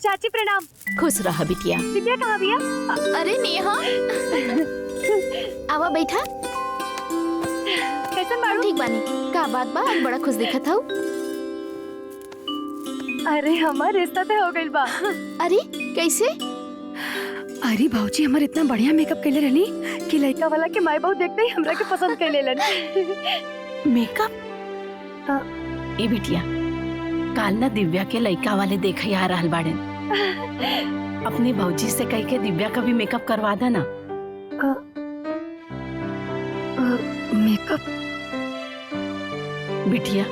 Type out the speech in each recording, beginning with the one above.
चाची प्रणाम। खुश रहा बिटिया। दिव्या कहाँ भैया? अरे नेहा आवा बैठा। कैसन बाड़ू? ठीक बानी। का बात बा, आज बड़ा खुश दिखत हूँ। अरे हमार रिश्ता तो हो गइल बा। अरे कैसे? अरे भाऊजी हमार इतना बढ़िया मेकअप कैले रहनी कि लड़का वाला के माई बाबू देखते ही हमरा के पसंद कर लेलन। मेकअप? ए बिटिया, काल ना दिव्या के लड़का वाले देखे आ रहल बाड़े। अपने भौजी से कह के दिव्या का भी मेकअप करवा देना। मेकअप? बिटिया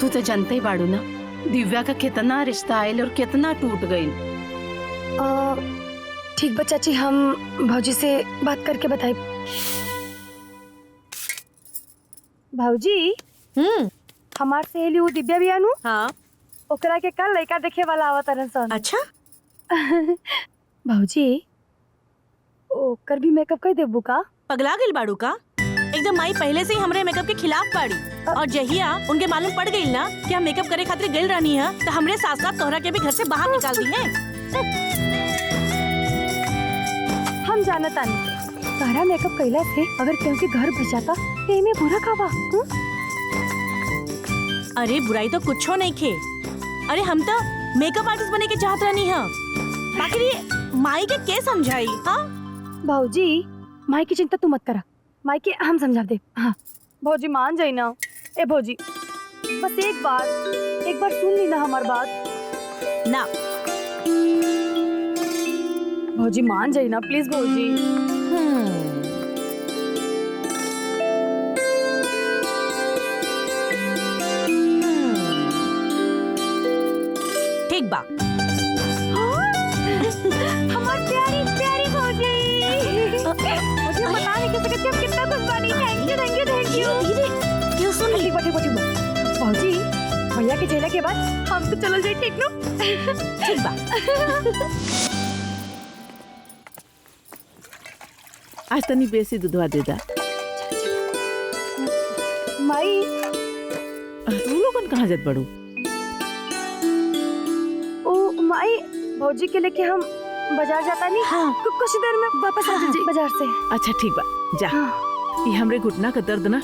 तू तो जानते ही बाड़ू ना दिव्या का कितना रिश्ता आयल और कितना टूट गई। ठीक बा चाची, हम भौजी से बात करके बताई। भौजी हमार सहेली वो दिव्या भी आनू। हाँ। ओकरा के कल लड़का देखे वाला आवा तरन सन। अच्छा। भौजी ओकर भी मेकअप कर देबू का? पगला गइल बाड़ू का? एकदम माई पहले से ही हमरे मेकअप के खिलाफ बाड़ी और जहिया उनके मालूम पड़ गई ना कि हम मेकअप करे खातिर गइल रहनी है तो हमरे साथ साथ तोहरा के भी घर से बाहर निकाल दी है। हम जानता नहीं सारा मेकअप कैला से अगर केहू के घर बचाता तो एमे बुरा का बा? अरे बुराई तो कुछ नहीं खे। अरे हम तो मेकअप आर्टिस्ट बने के चाहत रहनी है, बाकी ये माई के के समझाई? हाँ भौजी माई की चिंता तू मत करा, माई के हम समझा दे। हाँ भौजी मान जाई ना। ए भौजी बस एक बार सुन ली ना हमार बात ना। भौजी मान जाई ना प्लीज भौजी। ठीक बा। हमार प्यारी प्यारी भौजी। मुझे बता नहीं कैसे हम कितना खुश बानी। Thank you thank you thank you. धीरे क्यों सुन ली? ठीक बा भौजी, भैया के जेला के बाद हम तो चलो जाए। ठीक नो? ठीक बा। आज तनी बेसी दूधवा दे दा। माई तू लोगन कहाँ जात बड़ू? ओ माई भौजी के लेके हम बाजार जाता नहीं। हाँ। कुछ देर में वापस आ जाइए बाजार से। अच्छा ठीक बा जा। हाँ। ये हमरे घुटना का दर्द ना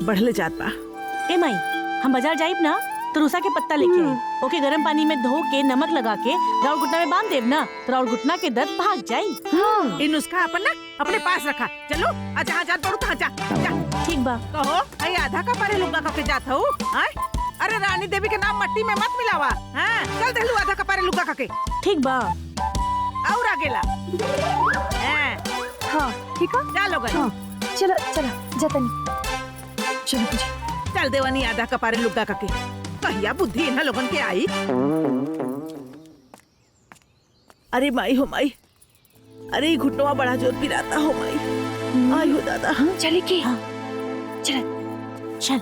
बढ़ले जात बा। ए माई हम बाजार जाइब ना तो रूसा के पत्ता लेके आई, ओके गरम पानी में धो के नमक लगा के राउर घुटना में बांध देब ना तो राउर घुटना के दर्द भाग जाई। ये नुस्खा अपन ना अपने पास रखा। चलो जहाँ जात बड़ू तहाँ जा जा। ठीक बा। कहो अरे आधा का पारे लुगा का के जात हूँ। अरे रानी देवी के नाम मट्टी में मत मिलावा। हाँ चल देलू आधा का पारे लुगा का के। ठीक बा। और आगेला। हाँ ठीक है। जा लोगन। हाँ चलो चलो जाता नहीं। चलो भौजी। चल देवानी आधा का पारे लुगा का के। कहिया बुद्धि इन्हा लोगन के आई। अरे माई हो माई, अरे घुटनवा बड़ा जोर पिराता हो माई। आई हो दादा। चले की? हाँ। चल चल।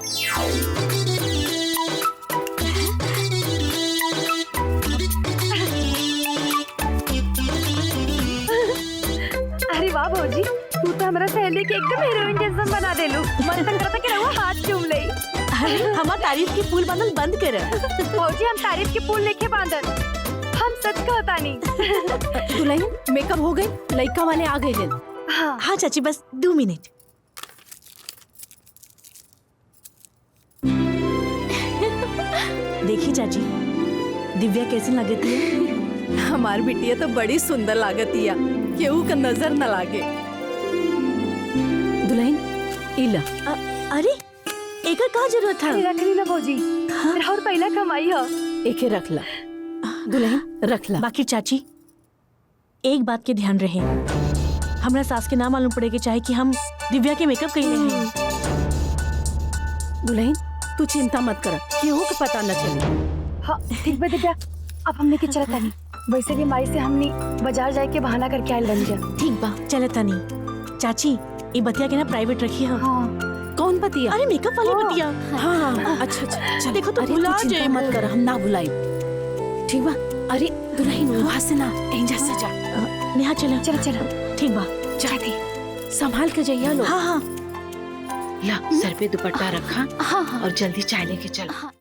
अरे वाह भौजी, तू तो हमारा सहेली के एकदम हीरोइन जैसा बना देलू। मन तक करता कि रहुआ हाथ चूम ले। अरे हमार तारीफ की फूल बांधल बंद कर। भौजी हम तारीफ के फूल लेके बांधल, हम सच कहता नहीं। दुल्हन मेकअप हो गई, लड़का वाले आ गए। हाँ हाँ चाची बस 2 मिनट। देखिए चाची दिव्या कैसी लगती है? हमार बिटिया तो बड़ी सुंदर लागती है, केहू का नजर न लागे। दुल्हन इला। अरे एकर का जरूरत था? रख ली ना भौजी। हाँ? और पहला कमाई है। एके रख ला दुल्हन, रख ला। बाकी चाची एक बात के ध्यान रहे, हमरा सास के नाम मालूम पड़ेगी चाहे कि हम दिव्या के मेकअप कइले हैं। दुल्हन तू चिंता मत कर, केहू के पता न चले। हाँ ठीक बा दिव्या, अब हमने के चलता नहीं। वैसे भी माई से हमने बाजार जाए के बहाना करके आयल बन गया। ठीक बा चले तनी। चाची ये बतिया के ना प्राइवेट रखी है। हाँ। कौन बतिया? अरे मेकअप वाली बतिया। हाँ अच्छा अच्छा देखो तो अरे भुला तू चिंता जाए। मत कर, हम ना भुलाई। ठीक बा। अरे दुल्हन वहाँ से ना एंजा से जा। नेहा चला। चलो चलो ठीक बा। जाती संभाल के जाइए लो। हाँ हाँ ला सर पे दुपट्टा रखा। हाँ हाँ और जल्दी चाय लेके चल।